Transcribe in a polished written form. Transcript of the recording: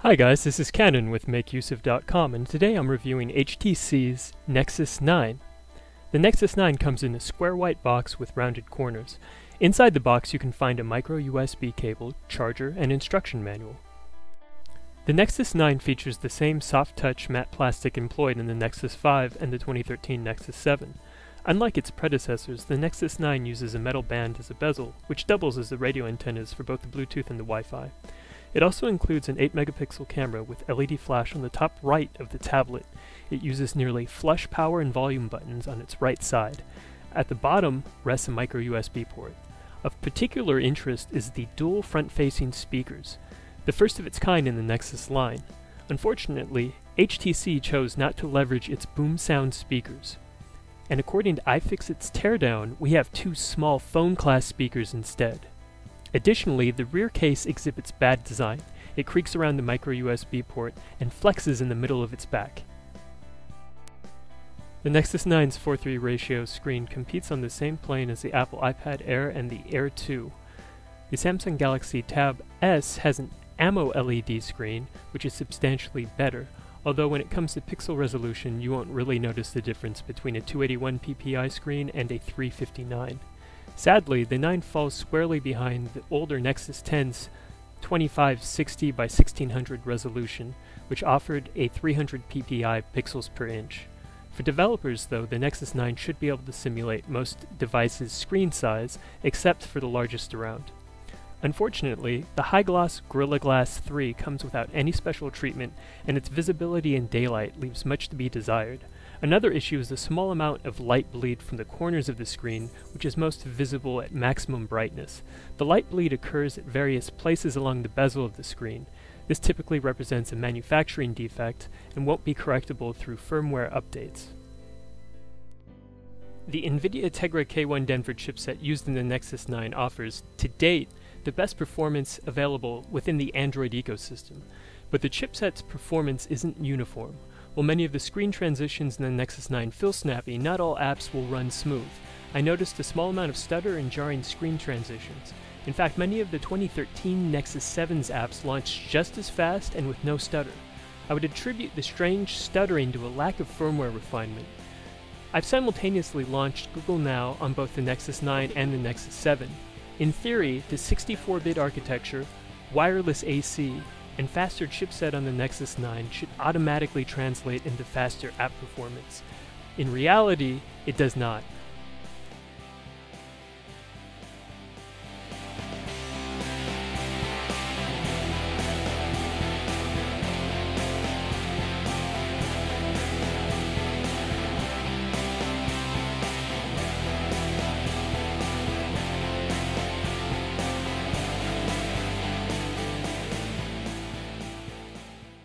Hi guys, this is Canon with MakeUseOf.com, and today I'm reviewing HTC's Nexus 9. The Nexus 9 comes in a square white box with rounded corners. Inside the box you can find a micro USB cable, charger, and instruction manual. The Nexus 9 features the same soft touch matte plastic employed in the Nexus 5 and the 2013 Nexus 7. Unlike its predecessors, the Nexus 9 uses a metal band as a bezel, which doubles as the radio antennas for both the Bluetooth and the Wi-Fi. It also includes an 8-megapixel camera with LED flash on the top right of the tablet. It uses nearly flush power and volume buttons on its right side. At the bottom rests a micro USB port. Of particular interest is the dual front-facing speakers, the first of its kind in the Nexus line. Unfortunately, HTC chose not to leverage its boom sound speakers. And according to iFixit's teardown, we have two small phone-class speakers instead. Additionally, the rear case exhibits bad design. It creaks around the micro USB port and flexes in the middle of its back. The Nexus 9's 4:3 ratio screen competes on the same plane as the Apple iPad Air and the Air 2. The Samsung Galaxy Tab S has an AMO LED screen, which is substantially better, although when it comes to pixel resolution you won't really notice the difference between a 281 ppi screen and a 359. Sadly, the 9 falls squarely behind the older Nexus 10's 2560 by 1600 resolution, which offered a 300 ppi pixels per inch. For developers, though, the Nexus 9 should be able to simulate most devices' screen size, except for the largest around. Unfortunately, the high-gloss Gorilla Glass 3 comes without any special treatment, and its visibility in daylight leaves much to be desired. Another issue is the small amount of light bleed from the corners of the screen, which is most visible at maximum brightness. The light bleed occurs at various places along the bezel of the screen. This typically represents a manufacturing defect and won't be correctable through firmware updates. The NVIDIA Tegra K1 Denver chipset used in the Nexus 9 offers, to date, the best performance available within the Android ecosystem, but the chipset's performance isn't uniform. While many of the screen transitions in the Nexus 9 feel snappy, not all apps will run smooth. I noticed a small amount of stutter and jarring screen transitions. In fact, many of the 2013 Nexus 7's apps launched just as fast and with no stutter. I would attribute the strange stuttering to a lack of firmware refinement. I've simultaneously launched Google Now on both the Nexus 9 and the Nexus 7. In theory, the 64-bit architecture, wireless AC, and faster chipset on the Nexus 9 should automatically translate into faster app performance. In reality, it does not.